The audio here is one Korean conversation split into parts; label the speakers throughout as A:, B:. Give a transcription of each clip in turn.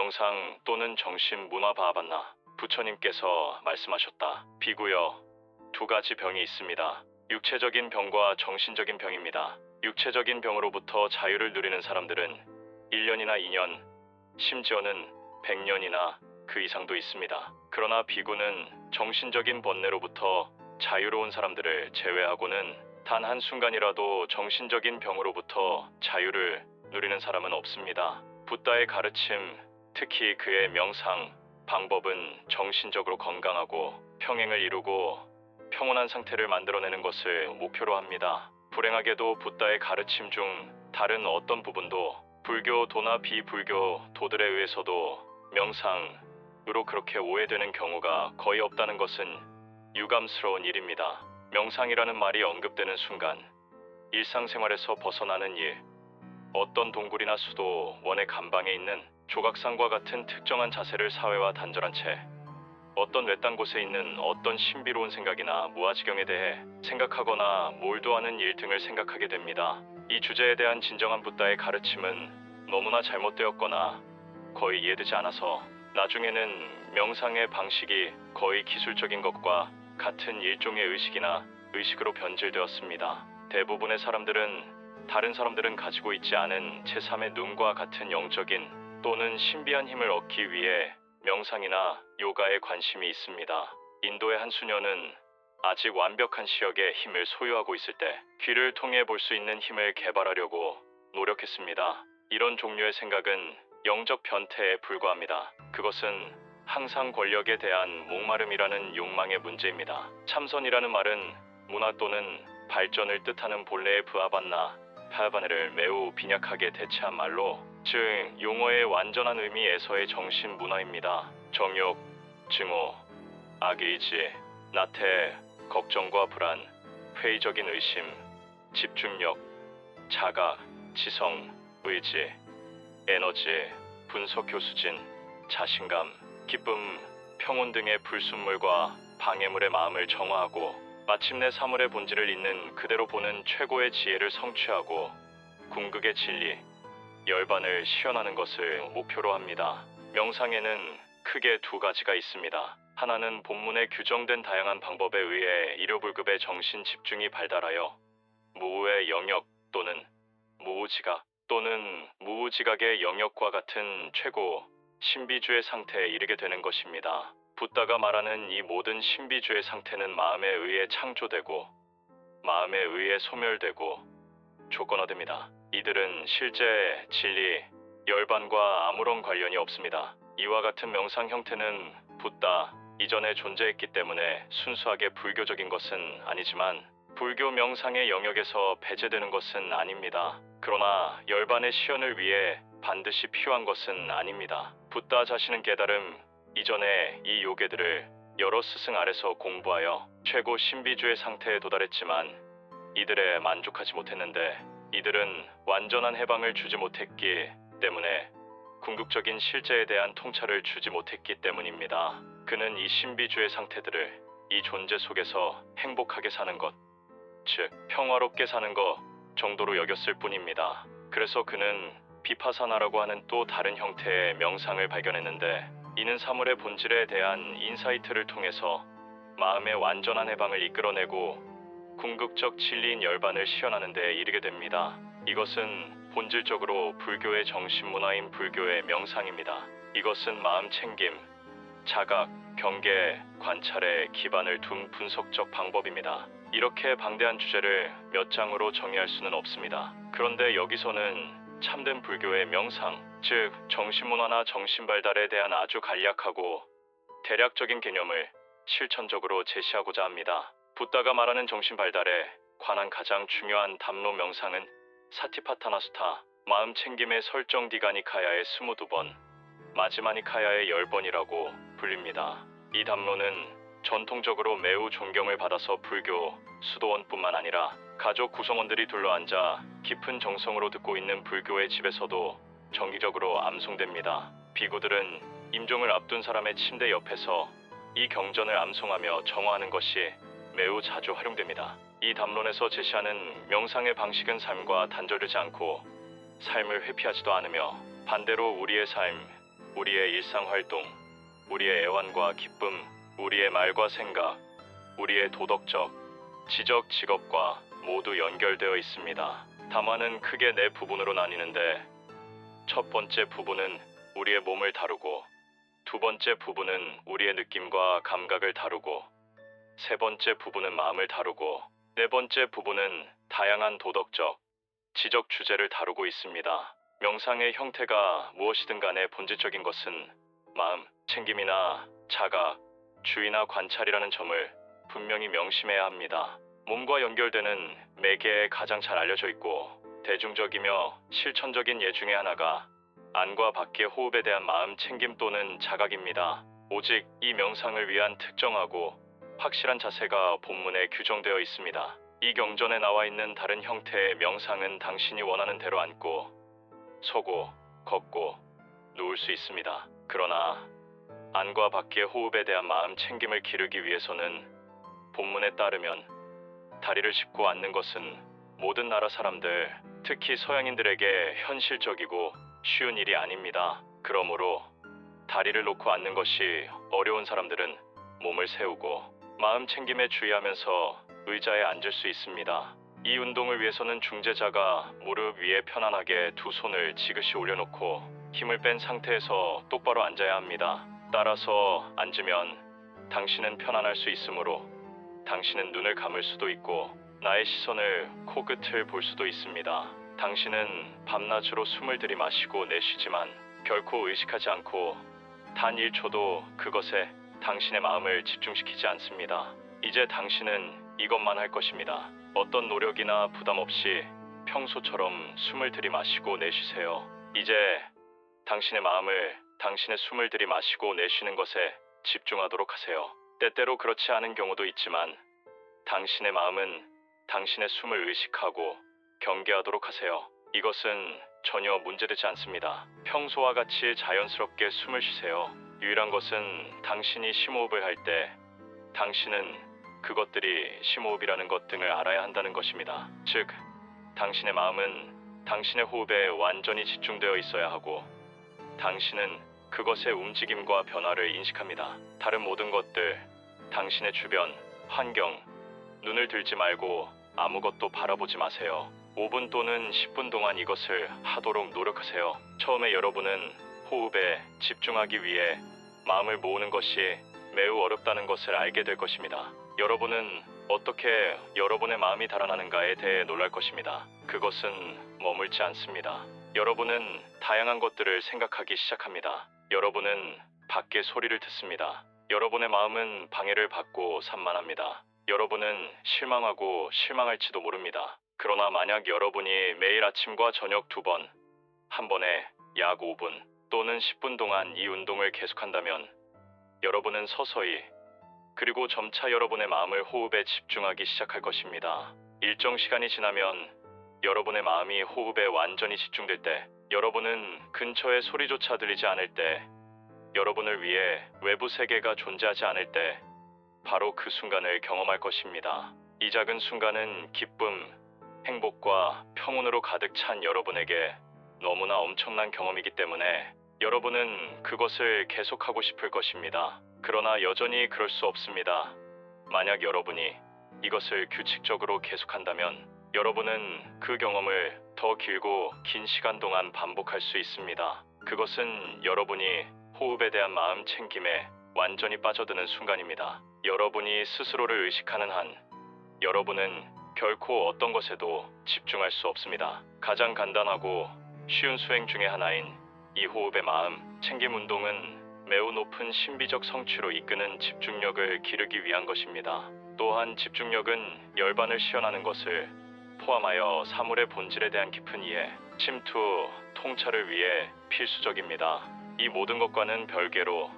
A: 명상 또는 정신문화바하반나 부처님께서 말씀하셨다. 비구여, 두 가지 병이 있습니다. 육체적인 병과 정신적인 병입니다. 육체적인 병으로부터 자유를 누리는 사람들은 1년이나 2년, 심지어는 100년이나 그 이상도 있습니다. 그러나 비구는 정신적인 번뇌로부터 자유로운 사람들을 제외하고는 단 한순간이라도 정신적인 병으로부터 자유를 누리는 사람은 없습니다. 붓다의 가르침, 특히 그의 명상 방법은 정신적으로 건강하고 평행을 이루고 평온한 상태를 만들어내는 것을 목표로 합니다. 불행하게도 붓다의 가르침 중 다른 어떤 부분도 불교도나 비불교도들에 의해서도 명상으로 그렇게 오해되는 경우가 거의 없다는 것은 유감스러운 일입니다. 명상이라는 말이 언급되는 순간 일상생활에서 벗어나는 일, 어떤 동굴이나 수도, 원의 감방에 있는 조각상과 같은 특정한 자세를 사회와 단절한 채 어떤 외딴 곳에 있는 어떤 신비로운 생각이나 무아지경에 대해 생각하거나 몰두하는 일 등을 생각하게 됩니다. 이 주제에 대한 진정한 붓다의 가르침은 너무나 잘못되었거나 거의 이해되지 않아서 나중에는 명상의 방식이 거의 기술적인 것과 같은 일종의 의식이나 의식으로 변질되었습니다. 대부분의 사람들은 다른 사람들은 가지고 있지 않은 제3의 눈과 같은 영적인 또는 신비한 힘을 얻기 위해 명상이나 요가에 관심이 있습니다. 인도의 한 수녀는 아직 완벽한 시력의 힘을 소유하고 있을 때 귀를 통해 볼 수 있는 힘을 개발하려고 노력했습니다. 이런 종류의 생각은 영적 변태에 불과합니다. 그것은 항상 권력에 대한 목마름이라는 욕망의 문제입니다. 참선이라는 말은 문화 또는 발전을 뜻하는 본래의 파하바네를 매우 빈약하게 대체한 말로, 즉 용어의 완전한 의미에서의 정신 문화입니다. 정욕, 증오, 악의지, 나태, 걱정과 불안, 회의적인 의심, 집중력, 자각, 지성, 의지, 에너지, 분석 교수진, 자신감, 기쁨, 평온 등의 불순물과 방해물의 마음을 정화하고 마침내 사물의 본질을 있는 그대로 보는 최고의 지혜를 성취하고 궁극의 진리, 열반을 시현하는 것을 목표로 합니다. 명상에는 크게 두 가지가 있습니다. 하나는 본문에 규정된 다양한 방법에 의해 일요불급의 정신 집중이 발달하여 무우의 영역 또는 무우지각 또는 무우지각의 영역과 같은 최고 신비주의 상태에 이르게 되는 것입니다. 붓다가 말하는 이 모든 신비주의 상태는 마음에 의해 창조되고 마음에 의해 소멸되고 조건화됩니다. 이들은 실제 진리, 열반과 아무런 관련이 없습니다. 이와 같은 명상 형태는 붓다 이전에 존재했기 때문에 순수하게 불교적인 것은 아니지만 불교 명상의 영역에서 배제되는 것은 아닙니다. 그러나 열반의 시현을 위해 반드시 필요한 것은 아닙니다. 붓다 자신은 깨달음 이전에 이 요괴들을 여러 스승 아래서 공부하여 최고 신비주의 상태에 도달했지만 이들에 만족하지 못했는데 이들은 완전한 해방을 주지 못했기 때문에 궁극적인 실제에 대한 통찰을 주지 못했기 때문입니다. 그는 이 신비주의 상태들을 이 존재 속에서 행복하게 사는 것, 즉 평화롭게 사는 것 정도로 여겼을 뿐입니다. 그래서 그는 비파사나라고 하는 또 다른 형태의 명상을 발견했는데 이는 사물의 본질에 대한 인사이트를 통해서 마음의 완전한 해방을 이끌어내고 궁극적 진리인 열반을 시현하는 데 이르게 됩니다. 이것은 본질적으로 불교의 정신문화인 불교의 명상입니다. 이것은 마음 챙김, 자각, 경계, 관찰에 기반을 둔 분석적 방법입니다. 이렇게 방대한 주제를 몇 장으로 정의할 수는 없습니다. 그런데 여기서는 참된 불교의 명상, 즉 정신문화나 정신발달에 대한 아주 간략하고 대략적인 개념을 실천적으로 제시하고자 합니다. 붓다가 말하는 정신발달에 관한 가장 중요한 담로 명상은 사티파타나수타, 마음 챙김의 설정 디가니카야의 22번, 마지마니카야의 10번이라고 불립니다. 이 담로는 전통적으로 매우 존경을 받아서 불교 수도원뿐만 아니라 가족 구성원들이 둘러앉아 깊은 정성으로 듣고 있는 불교의 집에서도 정기적으로 암송됩니다. 비구들은 임종을 앞둔 사람의 침대 옆에서 이 경전을 암송하며 정화하는 것이 매우 자주 활용됩니다. 이 담론에서 제시하는 명상의 방식은 삶과 단절되지 않고 삶을 회피하지도 않으며 반대로 우리의 삶, 우리의 일상 활동, 우리의 애환과 기쁨, 우리의 말과 생각, 우리의 도덕적, 지적 직업과 모두 연결되어 있습니다. 담화는 크게 네 부분으로 나뉘는데 첫 번째 부분은 우리의 몸을 다루고 두 번째 부분은 우리의 느낌과 감각을 다루고 세 번째 부분은 마음을 다루고 네 번째 부분은 다양한 도덕적, 지적 주제를 다루고 있습니다. 명상의 형태가 무엇이든 간에 본질적인 것은 마음, 챙김이나 자각, 주의나 관찰이라는 점을 분명히 명심해야 합니다. 몸과 연결되는 매개에 가장 잘 알려져 있고 대중적이며 실천적인 예 중에 하나가 안과 밖의 호흡에 대한 마음 챙김 또는 자각입니다. 오직 이 명상을 위한 특정하고 확실한 자세가 본문에 규정되어 있습니다. 이 경전에 나와 있는 다른 형태의 명상은 당신이 원하는 대로 앉고, 서고, 걷고, 누울 수 있습니다. 그러나 안과 밖의 호흡에 대한 마음 챙김을 기르기 위해서는 본문에 따르면 다리를 짚고 앉는 것은 모든 나라 사람들, 특히 서양인들에게 현실적이고 쉬운 일이 아닙니다. 그러므로 다리를 놓고 앉는 것이 어려운 사람들은 몸을 세우고 마음 챙김에 주의하면서 의자에 앉을 수 있습니다. 이 운동을 위해서는 중재자가 무릎 위에 편안하게 두 손을 지그시 올려놓고 힘을 뺀 상태에서 똑바로 앉아야 합니다. 따라서 앉으면 당신은 편안할 수 있으므로 당신은 눈을 감을 수도 있고 나의 시선을 코끝을 볼 수도 있습니다. 당신은 밤낮으로 숨을 들이마시고 내쉬지만 결코 의식하지 않고 단 1초도 그것에 당신의 마음을 집중시키지 않습니다. 이제 당신은 이것만 할 것입니다. 어떤 노력이나 부담 없이 평소처럼 숨을 들이마시고 내쉬세요. 이제 당신의 마음을 당신의 숨을 들이마시고 내쉬는 것에 집중하도록 하세요. 때때로 그렇지 않은 경우도 있지만 당신의 마음은 당신의 숨을 의식하고 경계하도록 하세요. 이것은 전혀 문제되지 않습니다. 평소와 같이 자연스럽게 숨을 쉬세요. 유일한 것은 당신이 심호흡을 할 때 당신은 그것들이 심호흡이라는 것 등을 알아야 한다는 것입니다. 즉, 당신의 마음은 당신의 호흡에 완전히 집중되어 있어야 하고 당신은 그것의 움직임과 변화를 인식합니다. 다른 모든 것들, 당신의 주변, 환경, 눈을 들지 말고 아무것도 바라보지 마세요. 5분 또는 10분 동안 이것을 하도록 노력하세요. 처음에 여러분은 호흡에 집중하기 위해 마음을 모으는 것이 매우 어렵다는 것을 알게 될 것입니다. 여러분은 어떻게 여러분의 마음이 달아나는가에 대해 놀랄 것입니다. 그것은 머물지 않습니다. 여러분은 다양한 것들을 생각하기 시작합니다. 여러분은 밖의 소리를 듣습니다. 여러분의 마음은 방해를 받고 산만합니다. 여러분은 실망하고 실망할지도 모릅니다. 그러나 만약 여러분이 매일 아침과 저녁 2번, 한 번에 약 5분 또는 10분 동안 이 운동을 계속한다면 여러분은 서서히 그리고 점차 여러분의 마음을 호흡에 집중하기 시작할 것입니다. 일정 시간이 지나면 여러분의 마음이 호흡에 완전히 집중될 때, 여러분은 근처에 소리조차 들리지 않을 때, 여러분을 위해 외부 세계가 존재하지 않을 때 바로 그 순간을 경험할 것입니다. 이 작은 순간은 기쁨, 행복과 평온으로 가득 찬 여러분에게 너무나 엄청난 경험이기 때문에 여러분은 그것을 계속하고 싶을 것입니다. 그러나 여전히 그럴 수 없습니다. 만약 여러분이 이것을 규칙적으로 계속한다면 여러분은 그 경험을 더 길고 긴 시간 동안 반복할 수 있습니다. 그것은 여러분이 호흡에 대한 마음 챙김에 완전히 빠져드는 순간입니다. 여러분이 스스로를 의식하는 한 여러분은 결코 어떤 것에도 집중할 수 없습니다. 가장 간단하고 쉬운 수행 중의 하나인 이 호흡의 마음 챙김 운동은 매우 높은 신비적 성취로 이끄는 집중력을 기르기 위한 것입니다. 또한 집중력은 열반을 시연하는 것을 포함하여 사물의 본질에 대한 깊은 이해, 침투, 통찰을 위해 필수적입니다. 이 모든 것과는 별개로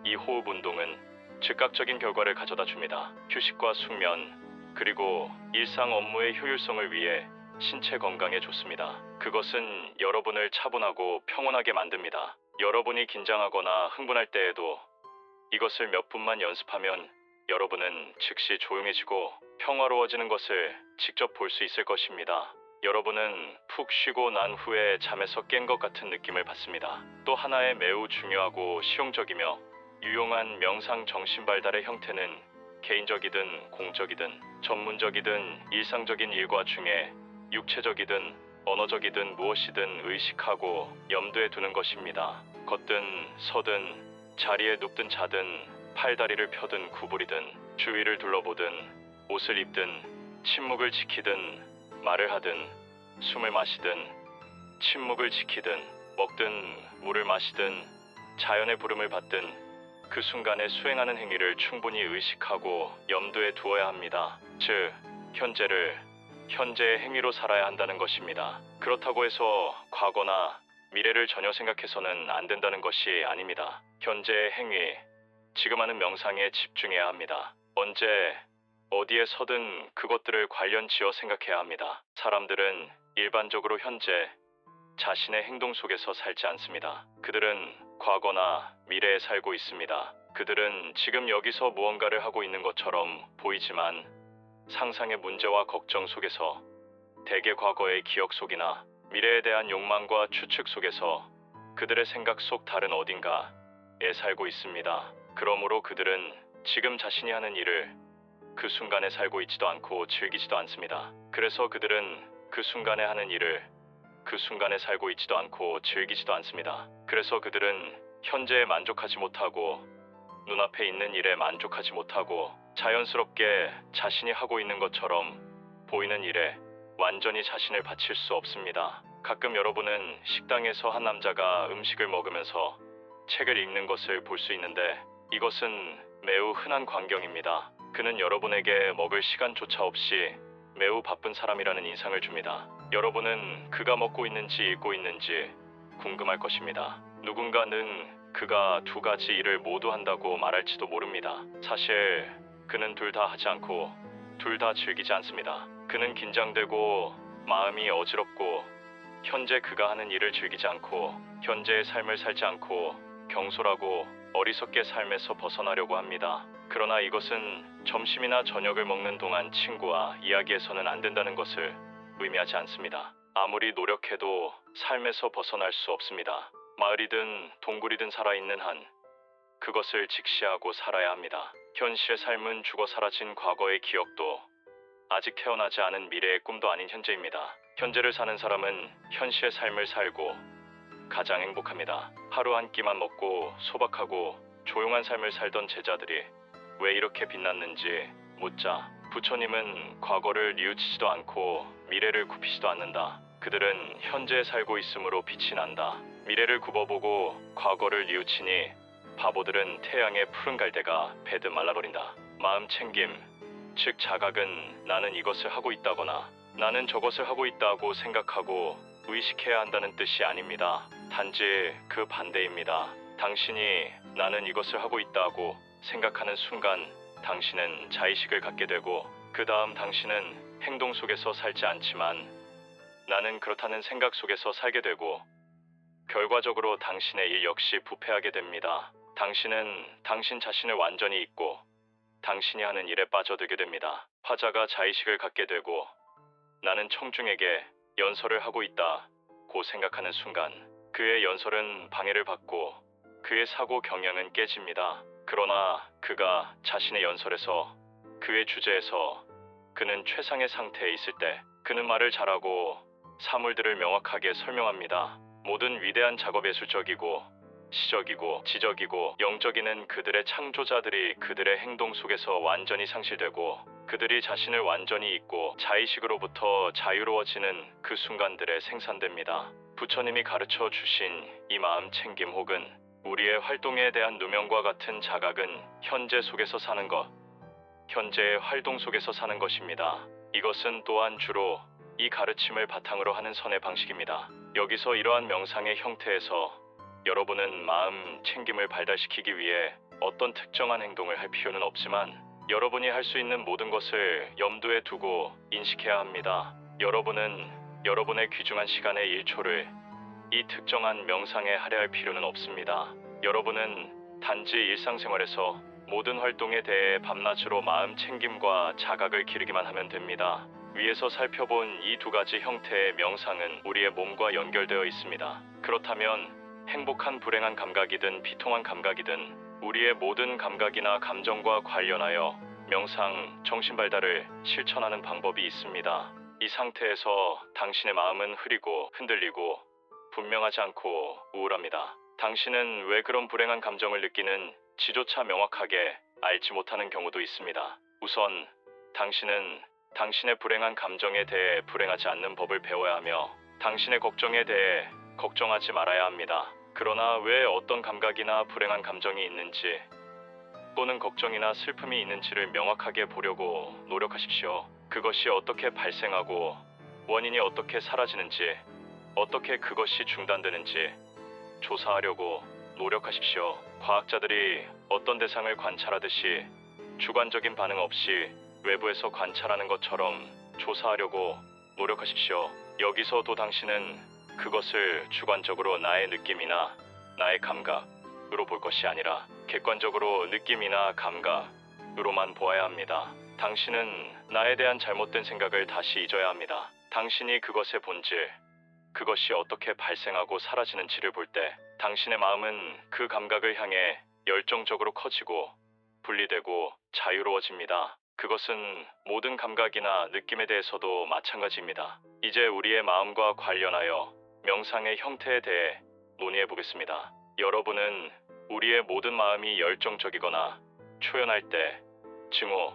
A: 이 호흡 운동은 즉각적인 결과를 가져다 줍니다. 휴식과 숙면, 그리고 일상 업무의 효율성을 위해 신체 건강에 좋습니다. 그것은 여러분을 차분하고 평온하게 만듭니다. 여러분이 긴장하거나 흥분할 때에도 이것을 몇 분만 연습하면 여러분은 즉시 조용해지고 평화로워지는 것을 직접 볼 수 있을 것입니다. 여러분은 푹 쉬고 난 후에 잠에서 깬 것 같은 느낌을 받습니다. 또 하나의 매우 중요하고 실용적이며 유용한 명상 정신 발달의 형태는 개인적이든 공적이든 전문적이든 일상적인 일과 중에 육체적이든 언어적이든 무엇이든 의식하고 염두에 두는 것입니다. 걷든 서든 자리에 눕든 자든 팔다리를 펴든 구부리든 주위를 둘러보든 옷을 입든 침묵을 지키든 말을 하든 숨을 마시든 침묵을 지키든 먹든 물을 마시든 자연의 부름을 받든 그 순간에 수행하는 행위를 충분히 의식하고 염두에 두어야 합니다. 즉, 현재의 행위로 살아야 한다는 것입니다. 그렇다고 해서 과거나 미래를 전혀 생각해서는 안 된다는 것이 아닙니다. 현재의 행위, 지금 하는 명상에 집중해야 합니다. 언제, 어디에 서든 그것들을 관련 지어 생각해야 합니다. 사람들은 일반적으로 현재 자신의 행동 속에서 살지 않습니다. 그들은 과거나 미래에 살고 있습니다. 그들은 지금 여기서 무언가를 하고 있는 것처럼 보이지만 상상의 문제와 걱정 속에서 대개 과거의 기억 속이나 미래에 대한 욕망과 추측 속에서 그들의 생각 속 다른 어딘가에 살고 있습니다. 그러므로 그들은 지금 자신이 하는 일을 그 순간에 살고 있지도 않고 즐기지도 않습니다. 그래서 그들은 그 순간에 하는 일을 그 순간에 살고 있지도 않고 즐기지도 않습니다. 그래서 그들은 현재에 만족하지 못하고 눈앞에 있는 일에 만족하지 못하고 자연스럽게 자신이 하고 있는 것처럼 보이는 일에 완전히 자신을 바칠 수 없습니다. 가끔 여러분은 식당에서 한 남자가 음식을 먹으면서 책을 읽는 것을 볼 수 있는데 이것은 매우 흔한 광경입니다. 그는 여러분에게 먹을 시간조차 없이 매우 바쁜 사람이라는 인상을 줍니다. 여러분은 그가 먹고 있는지 읽고 있는지 궁금할 것입니다. 누군가는 그가 두 가지 일을 모두 한다고 말할지도 모릅니다. 사실 그는 둘 다 하지 않고 둘 다 즐기지 않습니다. 그는 긴장되고 마음이 어지럽고 현재 그가 하는 일을 즐기지 않고 현재의 삶을 살지 않고 경솔하고 어리석게 삶에서 벗어나려고 합니다. 그러나 이것은 점심이나 저녁을 먹는 동안 친구와 이야기해서는 안 된다는 것을 의미하지 않습니다. 아무리 노력해도 삶에서 벗어날 수 없습니다. 마을이든 동굴이든 살아있는 한 그것을 직시하고 살아야 합니다. 현실의 삶은 죽어 사라진 과거의 기억도 아직 태어나지 않은 미래의 꿈도 아닌 현재입니다. 현재를 사는 사람은 현실의 삶을 살고 가장 행복합니다. 하루 한 끼만 먹고 소박하고 조용한 삶을 살던 제자들이 왜 이렇게 빛났는지 묻자 부처님은 과거를 뉘우치지도 않고 미래를 굽히지도 않는다. 그들은 현재에 살고 있으므로 빛이 난다. 미래를 굽어보고 과거를 뉘우치니 바보들은 태양의 푸른 갈대가 배듯 말라버린다. 마음 챙김, 즉 자각은 나는 이것을 하고 있다거나 나는 저것을 하고 있다고 생각하고 의식해야 한다는 뜻이 아닙니다. 단지 그 반대입니다. 당신이 나는 이것을 하고 있다고 생각하는 순간 당신은 자의식을 갖게 되고 그 다음 당신은 행동 속에서 살지 않지만 나는 그렇다는 생각 속에서 살게 되고 결과적으로 당신의 일 역시 부패하게 됩니다. 당신은 당신 자신을 완전히 잊고 당신이 하는 일에 빠져들게 됩니다. 화자가 자의식을 갖게 되고 나는 청중에게 연설을 하고 있다고 생각하는 순간 그의 연설은 방해를 받고 그의 사고 경영은 깨집니다. 그러나 그가 자신의 연설에서 그의 주제에서 그는 최상의 상태에 있을 때 그는 말을 잘하고 사물들을 명확하게 설명합니다. 모든 위대한 작업 예술적이고 시적이고 지적이고 영적이는 그들의 창조자들이 그들의 행동 속에서 완전히 상실되고 그들이 자신을 완전히 잊고 자의식으로부터 자유로워지는 그 순간들에 생산됩니다. 부처님이 가르쳐 주신 이 마음 챙김 혹은 우리의 활동에 대한 누명과 같은 자각은 현재 속에서 사는 것, 현재의 활동 속에서 사는 것입니다. 이것은 또한 주로 이 가르침을 바탕으로 하는 선의 방식입니다. 여기서 이러한 명상의 형태에서 여러분은 마음 챙김을 발달시키기 위해 어떤 특정한 행동을 할 필요는 없지만 여러분이 할 수 있는 모든 것을 염두에 두고 인식해야 합니다. 여러분은 여러분의 귀중한 시간의 1초를 이 특정한 명상에 할애할 필요는 없습니다. 여러분은 단지 일상생활에서 모든 활동에 대해 밤낮으로 마음 챙김과 자각을 기르기만 하면 됩니다. 위에서 살펴본 이 두 가지 형태의 명상은 우리의 몸과 연결되어 있습니다. 그렇다면 행복한 불행한 감각이든 비통한 감각이든 우리의 모든 감각이나 감정과 관련하여 명상, 정신 발달을 실천하는 방법이 있습니다. 이 상태에서 당신의 마음은 흐리고 흔들리고 분명하지 않고 우울합니다. 당신은 왜 그런 불행한 감정을 느끼는 지조차 명확하게 알지 못하는 경우도 있습니다. 우선 당신은 당신의 불행한 감정에 대해 불행하지 않는 법을 배워야 하며 당신의 걱정에 대해 걱정하지 말아야 합니다. 그러나 왜 어떤 감각이나 불행한 감정이 있는지 또는 걱정이나 슬픔이 있는지를 명확하게 보려고 노력하십시오. 그것이 어떻게 발생하고 원인이 어떻게 사라지는지 어떻게 그것이 중단되는지 조사하려고 노력하십시오. 과학자들이 어떤 대상을 관찰하듯이 주관적인 반응 없이 외부에서 관찰하는 것처럼 조사하려고 노력하십시오. 여기서도 당신은 그것을 주관적으로 나의 느낌이나 나의 감각으로 볼 것이 아니라 객관적으로 느낌이나 감각으로만 보아야 합니다. 당신은 나에 대한 잘못된 생각을 다시 잊어야 합니다. 당신이 그것의 본질, 그것이 어떻게 발생하고 사라지는지를 볼 때 당신의 마음은 그 감각을 향해 열정적으로 커지고 분리되고 자유로워집니다. 그것은 모든 감각이나 느낌에 대해서도 마찬가지입니다. 이제 우리의 마음과 관련하여 명상의 형태에 대해 논의해 보겠습니다. 여러분은 우리의 모든 마음이 열정적이거나 초연할 때, 증오,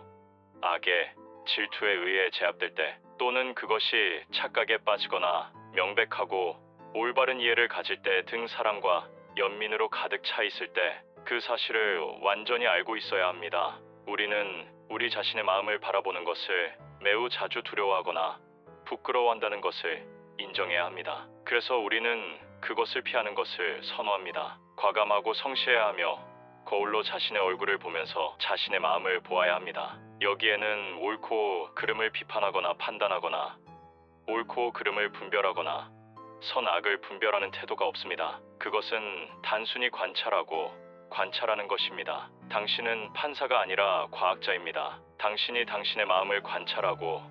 A: 악의, 질투에 의해 제압될 때, 또는 그것이 착각에 빠지거나 명백하고 올바른 이해를 가질 때 등 사랑과 연민으로 가득 차 있을 때 그 사실을 완전히 알고 있어야 합니다. 우리는 우리 자신의 마음을 바라보는 것을 매우 자주 두려워하거나 부끄러워한다는 것을 인정해야 합니다. 그래서 우리는 그것을 피하는 것을 선호합니다. 과감하고 성실해야 하며 거울로 자신의 얼굴을 보면서 자신의 마음을 보아야 합니다. 여기에는 옳고 그름을 비판하거나 판단하거나 옳고 그름을 분별하거나 선악을 분별하는 태도가 없습니다. 그것은 단순히 관찰하는 것입니다. 당신은 판사가 아니라 과학자입니다. 당신이 당신의 마음을 관찰하고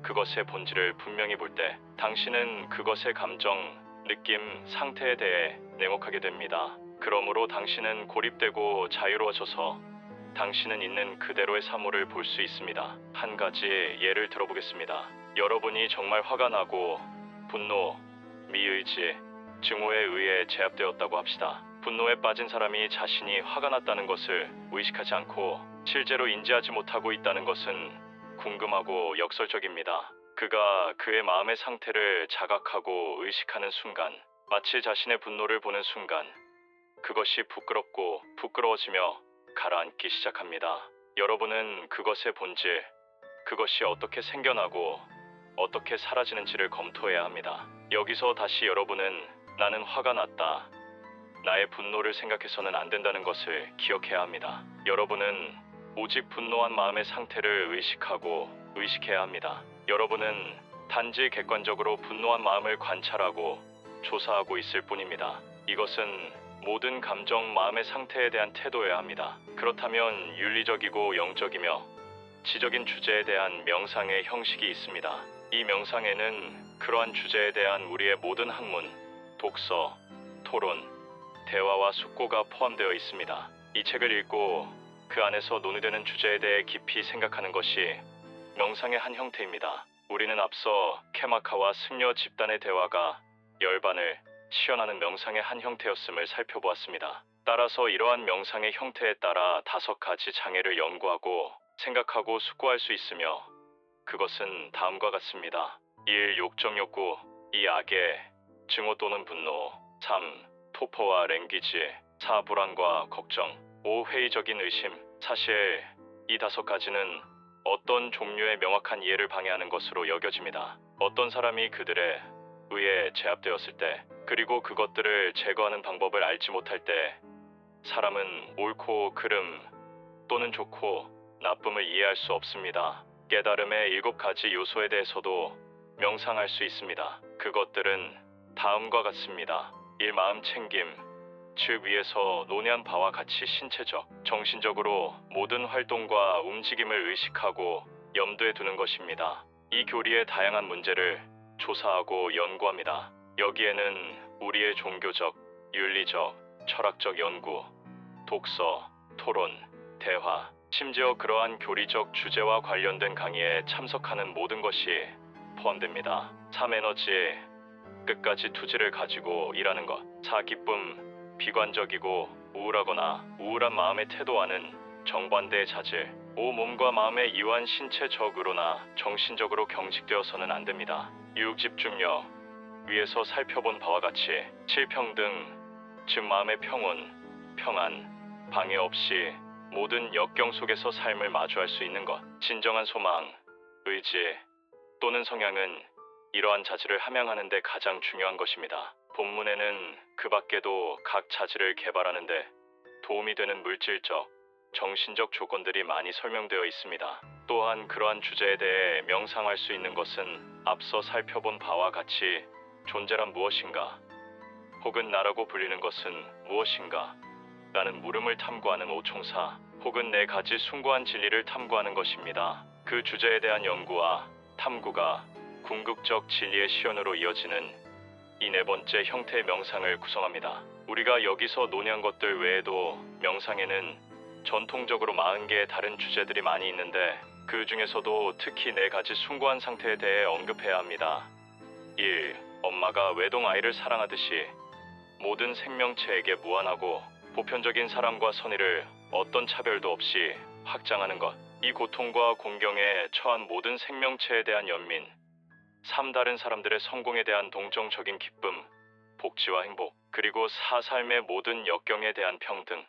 A: 그것의 본질을 분명히 볼 때 당신은 그것의 감정, 느낌, 상태에 대해 냉혹하게 됩니다. 그러므로 당신은 고립되고 자유로워져서 당신은 있는 그대로의 사물을 볼 수 있습니다. 한 가지 예를 들어보겠습니다. 여러분이 정말 화가 나고 분노, 미의지, 증오에 의해 제압되었다고 합시다. 분노에 빠진 사람이 자신이 화가 났다는 것을 의식하지 않고 실제로 인지하지 못하고 있다는 것은 궁금하고 역설적입니다. 그가 그의 마음의 상태를 자각하고 의식하는 순간, 마치 자신의 분노를 보는 순간, 그것이 부끄럽고 부끄러워지며 가라앉기 시작합니다. 여러분은 그것의 본질, 그것이 어떻게 생겨나고 어떻게 사라지는지를 검토해야 합니다. 여기서 다시 여러분은 나는 화가 났다, 나의 분노를 생각해서는 안 된다는 것을 기억해야 합니다. 여러분은 오직 분노한 마음의 상태를 의식해야 합니다. 여러분은 단지 객관적으로 분노한 마음을 관찰하고 조사하고 있을 뿐입니다. 이것은 모든 감정, 마음의 상태에 대한 태도여야 합니다. 그렇다면 윤리적이고 영적이며 지적인 주제에 대한 명상의 형식이 있습니다. 이 명상에는 그러한 주제에 대한 우리의 모든 학문, 독서, 토론, 대화와 숙고가 포함되어 있습니다. 이 책을 읽고 그 안에서 논의되는 주제에 대해 깊이 생각하는 것이 명상의 한 형태입니다. 우리는 앞서 케마카와 승려 집단의 대화가 열반을 시연하는 명상의 한 형태였음을 살펴보았습니다. 따라서 이러한 명상의 형태에 따라 5가지 장애를 연구하고 생각하고 숙고할 수 있으며 그것은 다음과 같습니다. 1. 욕정 욕구. 2. 악의 증오 또는 분노. 3. 토포와 랭귀지. 4. 불안과 걱정. 5. 회의적인 의심. 사실 이 5가지는 어떤 종류의 명확한 이해를 방해하는 것으로 여겨집니다. 어떤 사람이 그들의 의에 제압되었을 때, 그리고 그것들을 제거하는 방법을 알지 못할 때 사람은 옳고 그름 또는 좋고 나쁨을 이해할 수 없습니다. 깨달음의 7가지 요소에 대해서도 명상할 수 있습니다. 그것들은 다음과 같습니다. 1. 마음 챙김. 즉 위에서 논의한 바와 같이 신체적, 정신적으로 모든 활동과 움직임을 의식하고 염두에 두는 것입니다. 이 교리의 다양한 문제를 조사하고 연구합니다. 여기에는 우리의 종교적, 윤리적, 철학적 연구, 독서, 토론, 대화, 심지어 그러한 교리적 주제와 관련된 강의에 참석하는 모든 것이 포함됩니다. 3. 에너지, 끝까지 투지를 가지고 일하는 것. 4. 기쁨, 비관적이고 우울하거나 우울한 마음의 태도와는 정반대의 자질. 5. 몸과 마음의 이완 신체적으로나 정신적으로 경직되어서는 안 됩니다. 6. 집중력, 위에서 살펴본 바와 같이 7. 평등, 즉 마음의 평온, 평안, 방해 없이 모든 역경 속에서 삶을 마주할 수 있는 것. 진정한 소망, 의지 또는 성향은 이러한 자질을 함양하는 데 가장 중요한 것입니다. 본문에는 그 밖에도 각 자질을 개발하는 데 도움이 되는 물질적, 정신적 조건들이 많이 설명되어 있습니다. 또한 그러한 주제에 대해 명상할 수 있는 것은 앞서 살펴본 바와 같이 존재란 무엇인가, 혹은 나라고 불리는 것은 무엇인가 라는 물음을 탐구하는 오총사, 혹은 네 가지 숭고한 진리를 탐구하는 것입니다. 그 주제에 대한 연구와 탐구가 궁극적 진리의 시연으로 이어지는 이 네 번째 형태의 명상을 구성합니다. 우리가 여기서 논의한 것들 외에도 명상에는 전통적으로 40개의 다른 주제들이 많이 있는데 그 중에서도 특히 네 가지 숭고한 상태에 대해 언급해야 합니다. 1. 엄마가 외동 아이를 사랑하듯이 모든 생명체에게 무한하고 보편적인 사랑과 선의를 어떤 차별도 없이 확장하는 것. 이 고통과 공경에 처한 모든 생명체에 대한 연민. 3. 다른 사람들의 성공에 대한 동정적인 기쁨, 복지와 행복. 그리고 4. 삶의 모든 역경에 대한 평등.